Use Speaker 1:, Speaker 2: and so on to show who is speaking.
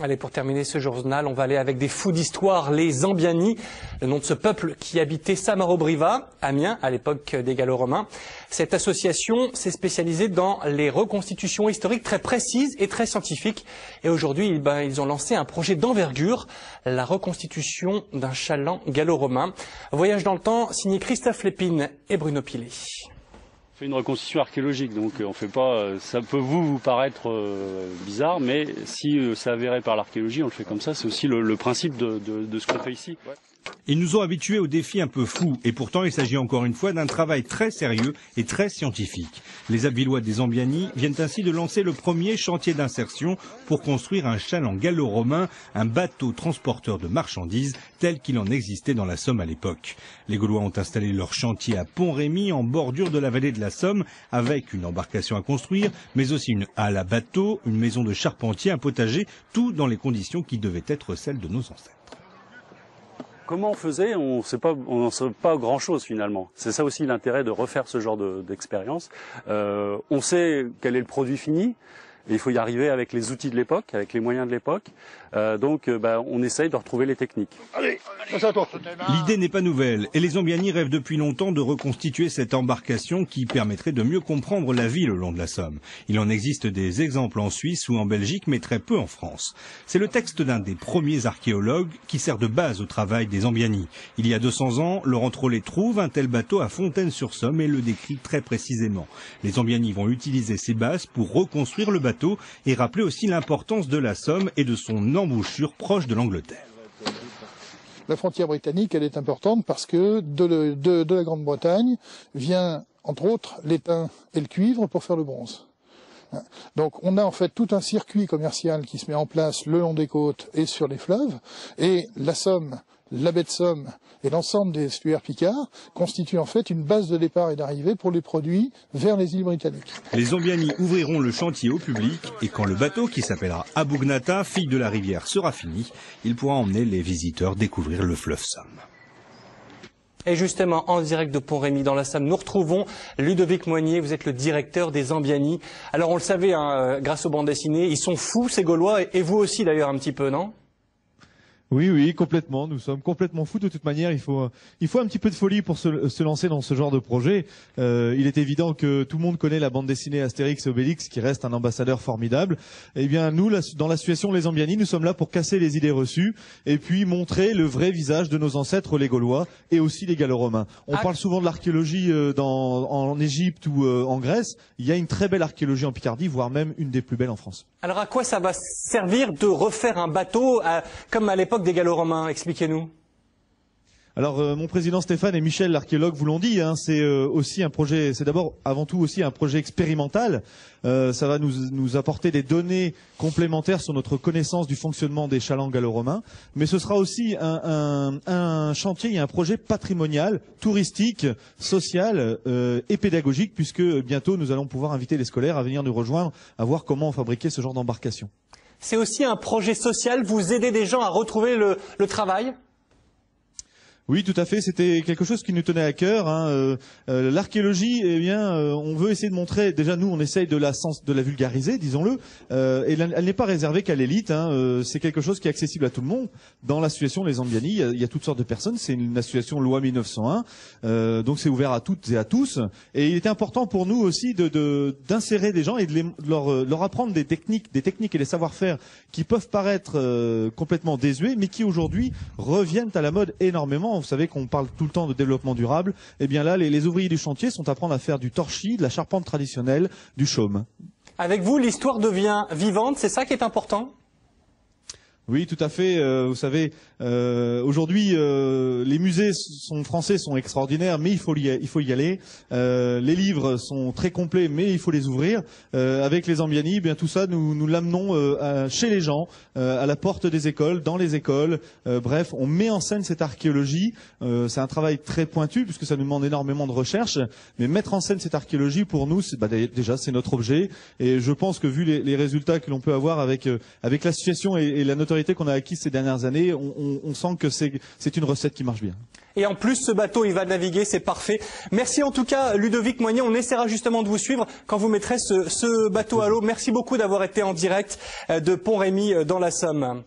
Speaker 1: Allez, pour terminer ce journal, on va aller avec des fous d'histoire, les Zambiani, le nom de ce peuple qui habitait Samarobriva, Amiens, à l'époque des Gallo-Romains. Cette association s'est spécialisée dans les reconstitutions historiques très précises et très scientifiques. Et aujourd'hui, ils ont lancé un projet d'envergure, la reconstitution d'un chaland gallo-romain. Voyage dans le temps, signé Christophe Lépine et Bruno Pilet.
Speaker 2: On fait une reconstitution archéologique, donc on fait pas. Ça peut vous paraître bizarre, mais si c'est avéré par l'archéologie, on le fait comme ça. C'est aussi le principe de ce qu'on fait ici. Ouais.
Speaker 3: Ils nous ont habitués aux défis un peu fous, et pourtant il s'agit encore une fois d'un travail très sérieux et très scientifique. Les Abevillois des Zambiani viennent ainsi de lancer le premier chantier d'insertion pour construire un chaland gallo-romain, un bateau transporteur de marchandises tel qu'il en existait dans la Somme à l'époque. Les Gaulois ont installé leur chantier à Pont-Rémy, en bordure de la vallée de la Somme, avec une embarcation à construire, mais aussi une halle à bateau, une maison de charpentier, un potager, tout dans les conditions qui devaient être celles de nos ancêtres.
Speaker 2: Comment on faisait, on n'en sait pas grand-chose finalement. C'est ça aussi l'intérêt de refaire ce genre d'expérience. On sait quel est le produit fini, et il faut y arriver avec les outils de l'époque, avec les moyens de l'époque. Donc on essaye de retrouver les techniques.
Speaker 3: L'idée n'est pas nouvelle, et les Zambiani rêvent depuis longtemps de reconstituer cette embarcation qui permettrait de mieux comprendre la vie le long de la Somme. Il en existe des exemples en Suisse ou en Belgique, mais très peu en France. C'est le texte d'un des premiers archéologues qui sert de base au travail des Zambiani. Il y a 200 ans, Laurent Trollet trouve un tel bateau à Fontaine-sur-Somme et le décrit très précisément. Les Zambiani vont utiliser ces bases pour reconstruire le bateau et rappeler aussi l'importance de la Somme et de son embouchure proche de l'Angleterre.
Speaker 4: La frontière britannique, elle est importante parce que de la Grande-Bretagne vient, entre autres, l'étain et le cuivre pour faire le bronze. Donc on a en fait tout un circuit commercial qui se met en place le long des côtes et sur les fleuves, et la Somme, la baie de Somme et l'ensemble des estuaires picards constituent en fait une base de départ et d'arrivée pour les produits vers les îles britanniques.
Speaker 3: Les Zambiani ouvriront le chantier au public, et quand le bateau, qui s'appellera Abougnata, fille de la rivière, sera fini, il pourra emmener les visiteurs découvrir le fleuve Somme.
Speaker 1: Et justement, en direct de Pont-Rémy dans la Somme, nous retrouvons Ludovic Moignier, vous êtes le directeur des Zambiani. Alors on le savait, grâce aux bandes dessinées, ils sont fous ces Gaulois, et vous aussi d'ailleurs un petit peu, non ?
Speaker 5: Oui, complètement. Nous sommes complètement fous. De toute manière, il faut un petit peu de folie pour se lancer dans ce genre de projet. Il est évident que tout le monde connaît la bande dessinée Astérix et Obélix, qui reste un ambassadeur formidable. Eh bien, nous, dans l'association Les Zambiani, nous sommes là pour casser les idées reçues et puis montrer le vrai visage de nos ancêtres, les Gaulois, et aussi les Gallo-Romains. On parle souvent de l'archéologie en Égypte ou en Grèce. Il y a une très belle archéologie en Picardie, voire même une des plus belles en France.
Speaker 1: Alors à quoi ça va servir de refaire un bateau comme à l'époque des Gallo-Romains? Expliquez-nous.
Speaker 5: Alors mon président Stéphane et Michel, l'archéologue, vous l'ont dit, c'est aussi un projet, c'est d'abord avant tout aussi un projet expérimental. Ça va nous apporter des données complémentaires sur notre connaissance du fonctionnement des chalands gallo-romains, mais ce sera aussi un chantier et un projet patrimonial, touristique, social et pédagogique, puisque bientôt nous allons pouvoir inviter les scolaires à venir nous rejoindre, à voir comment fabriquer ce genre d'embarcation.
Speaker 1: C'est aussi un projet social, vous aidez des gens à retrouver le travail?
Speaker 5: Oui, tout à fait. C'était quelque chose qui nous tenait à cœur. L'archéologie, eh bien, on veut essayer de montrer. Déjà, nous, on essaye de la vulgariser, disons-le. Et elle n'est pas réservée qu'à l'élite. C'est quelque chose qui est accessible à tout le monde. Dans l'association Les Zambiani, il y a toutes sortes de personnes. C'est une association loi 1901, donc c'est ouvert à toutes et à tous. Et il était important pour nous aussi d'insérer des gens et de leur apprendre des techniques et des savoir-faire qui peuvent paraître complètement désuets, mais qui aujourd'hui reviennent à la mode énormément. Vous savez qu'on parle tout le temps de développement durable. Eh bien là, les ouvriers du chantier sont apprendre à faire du torchis, de la charpente traditionnelle, du chaume.
Speaker 1: Avec vous, l'histoire devient vivante, c'est ça qui est important?
Speaker 5: Oui, tout à fait. Vous savez, aujourd'hui, les musées français sont extraordinaires, mais il faut y aller. Les livres sont très complets, mais il faut les ouvrir. Avec les Zambiani, bien tout ça, nous l'amenons chez les gens, à la porte des écoles, dans les écoles. Bref, on met en scène cette archéologie. C'est un travail très pointu, puisque ça nous demande énormément de recherche. Mais mettre en scène cette archéologie, pour nous, déjà, c'est notre objet. Et je pense que vu les résultats que l'on peut avoir avec l'association et la notoriété notoriété qu'on a acquise ces dernières années, on sent que c'est une recette qui marche bien.
Speaker 1: Et en plus, ce bateau, il va naviguer, c'est parfait. Merci en tout cas, Ludovic Moignet. On essaiera justement de vous suivre quand vous mettrez ce bateau à l'eau. Merci beaucoup d'avoir été en direct de Pont-Rémy dans la Somme.